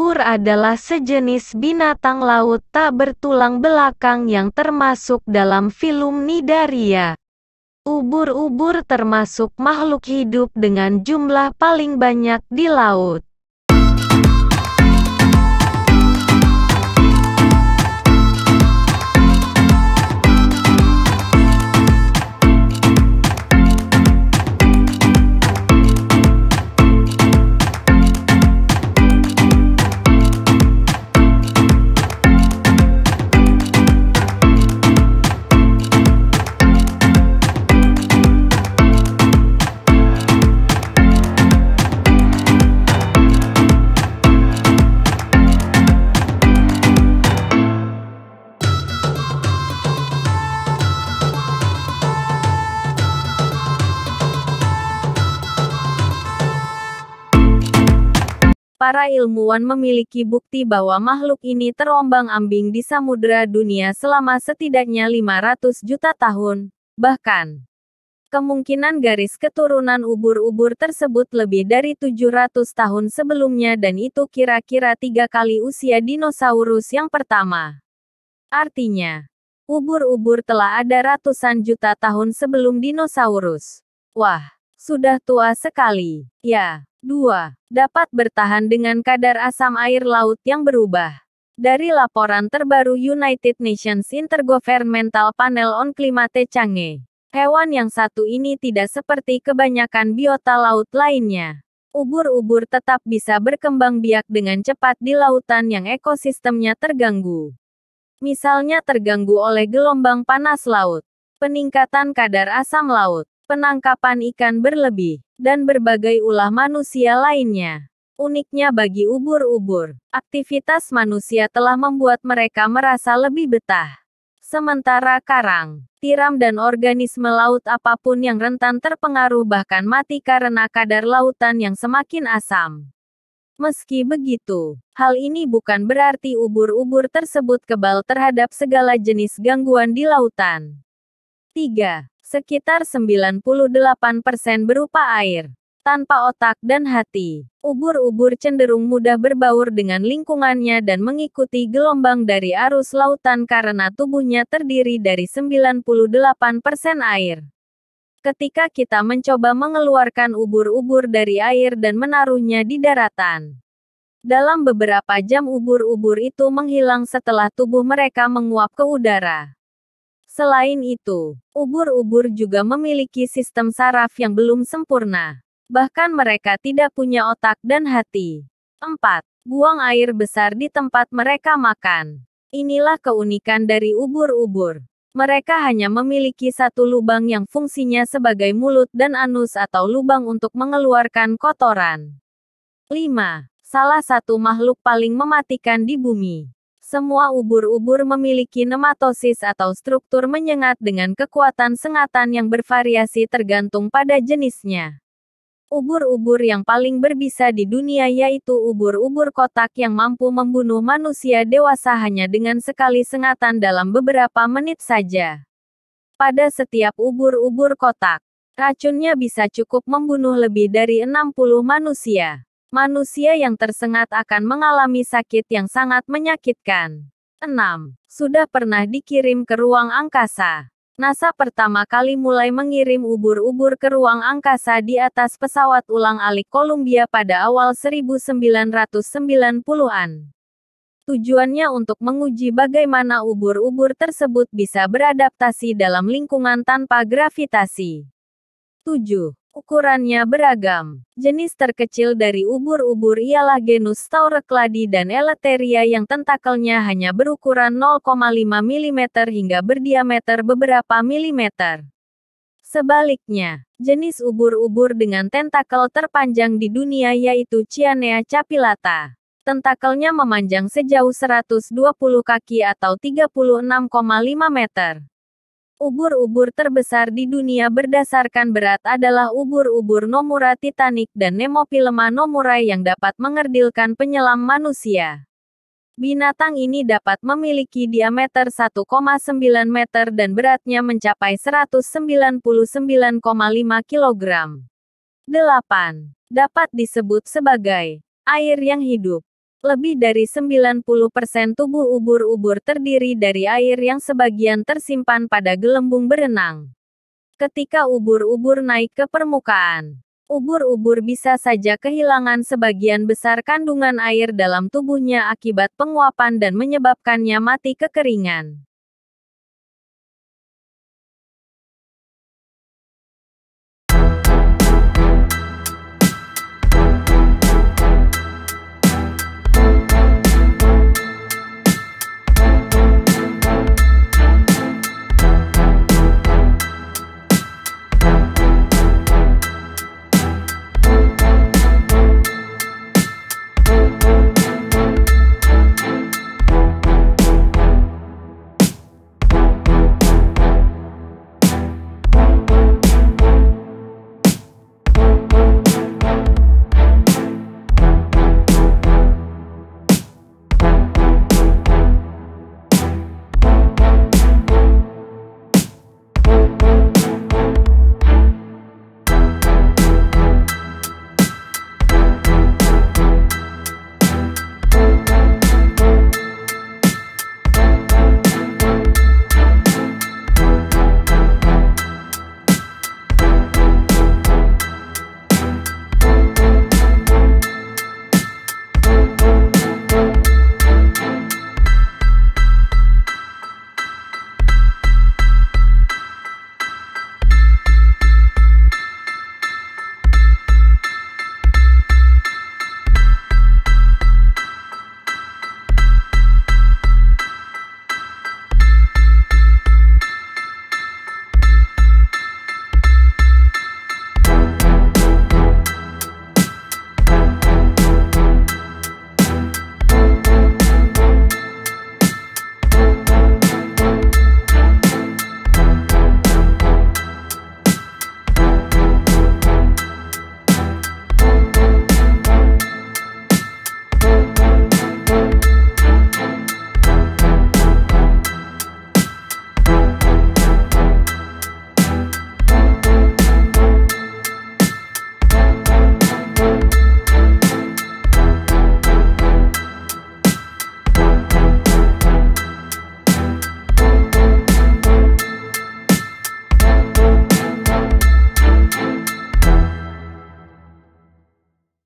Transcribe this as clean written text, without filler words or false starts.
Ubur adalah sejenis binatang laut tak bertulang belakang yang termasuk dalam filum Cnidaria. Ubur-ubur termasuk makhluk hidup dengan jumlah paling banyak di laut. Para ilmuwan memiliki bukti bahwa makhluk ini terombang-ambing di samudera dunia selama setidaknya 500 juta tahun. Bahkan, kemungkinan garis keturunan ubur-ubur tersebut lebih dari 700 tahun sebelumnya dan itu kira-kira 3 kali usia dinosaurus yang pertama. Artinya, ubur-ubur telah ada ratusan juta tahun sebelum dinosaurus. Wah, sudah tua sekali. Ya. 2. Dapat bertahan dengan kadar asam air laut yang berubah. Dari laporan terbaru United Nations Intergovernmental Panel on Climate Change, hewan yang satu ini tidak seperti kebanyakan biota laut lainnya. Ubur-ubur tetap bisa berkembang biak dengan cepat di lautan yang ekosistemnya terganggu. Misalnya terganggu oleh gelombang panas laut, peningkatan kadar asam laut, penangkapan ikan berlebih, dan berbagai ulah manusia lainnya. Uniknya bagi ubur-ubur, aktivitas manusia telah membuat mereka merasa lebih betah. Sementara karang, tiram dan organisme laut apapun yang rentan terpengaruh bahkan mati karena kadar lautan yang semakin asam. Meski begitu, hal ini bukan berarti ubur-ubur tersebut kebal terhadap segala jenis gangguan di lautan. 3. Sekitar 98% berupa air. Tanpa otak dan hati, ubur-ubur cenderung mudah berbaur dengan lingkungannya dan mengikuti gelombang dari arus lautan karena tubuhnya terdiri dari 98% air. Ketika kita mencoba mengeluarkan ubur-ubur dari air dan menaruhnya di daratan, dalam beberapa jam ubur-ubur itu menghilang setelah tubuh mereka menguap ke udara. Selain itu, ubur-ubur juga memiliki sistem saraf yang belum sempurna. Bahkan mereka tidak punya otak dan hati. 4. Buang air besar di tempat mereka makan. Inilah keunikan dari ubur-ubur. Mereka hanya memiliki satu lubang yang fungsinya sebagai mulut dan anus atau lubang untuk mengeluarkan kotoran. 5. Salah satu makhluk paling mematikan di bumi. Semua ubur-ubur memiliki nematosis atau struktur menyengat dengan kekuatan sengatan yang bervariasi tergantung pada jenisnya. Ubur-ubur yang paling berbisa di dunia yaitu ubur-ubur kotak yang mampu membunuh manusia dewasa hanya dengan sekali sengatan dalam beberapa menit saja. Pada setiap ubur-ubur kotak, racunnya bisa cukup membunuh lebih dari 60 manusia. Manusia yang tersengat akan mengalami sakit yang sangat menyakitkan. 6. Sudah pernah dikirim ke ruang angkasa. NASA pertama kali mulai mengirim ubur-ubur ke ruang angkasa di atas pesawat ulang-alik Columbia pada awal 1990-an. Tujuannya untuk menguji bagaimana ubur-ubur tersebut bisa beradaptasi dalam lingkungan tanpa gravitasi. 7. Ukurannya beragam. Jenis terkecil dari ubur-ubur ialah genus Taurecladi dan Elateria yang tentakelnya hanya berukuran 0,5 mm hingga berdiameter beberapa milimeter. Sebaliknya, jenis ubur-ubur dengan tentakel terpanjang di dunia yaitu Cyanea capillata. Tentakelnya memanjang sejauh 120 kaki atau 36,5 meter. Ubur-ubur terbesar di dunia berdasarkan berat adalah ubur-ubur Nomura titanic dan Nemophilema nomura yang dapat mengerdilkan penyelam manusia. Binatang ini dapat memiliki diameter 1,9 meter dan beratnya mencapai 199,5 kg. 8. Dapat disebut sebagai air yang hidup. Lebih dari 90% tubuh ubur-ubur terdiri dari air yang sebagian tersimpan pada gelembung berenang. Ketika ubur-ubur naik ke permukaan, ubur-ubur bisa saja kehilangan sebagian besar kandungan air dalam tubuhnya akibat penguapan dan menyebabkannya mati kekeringan.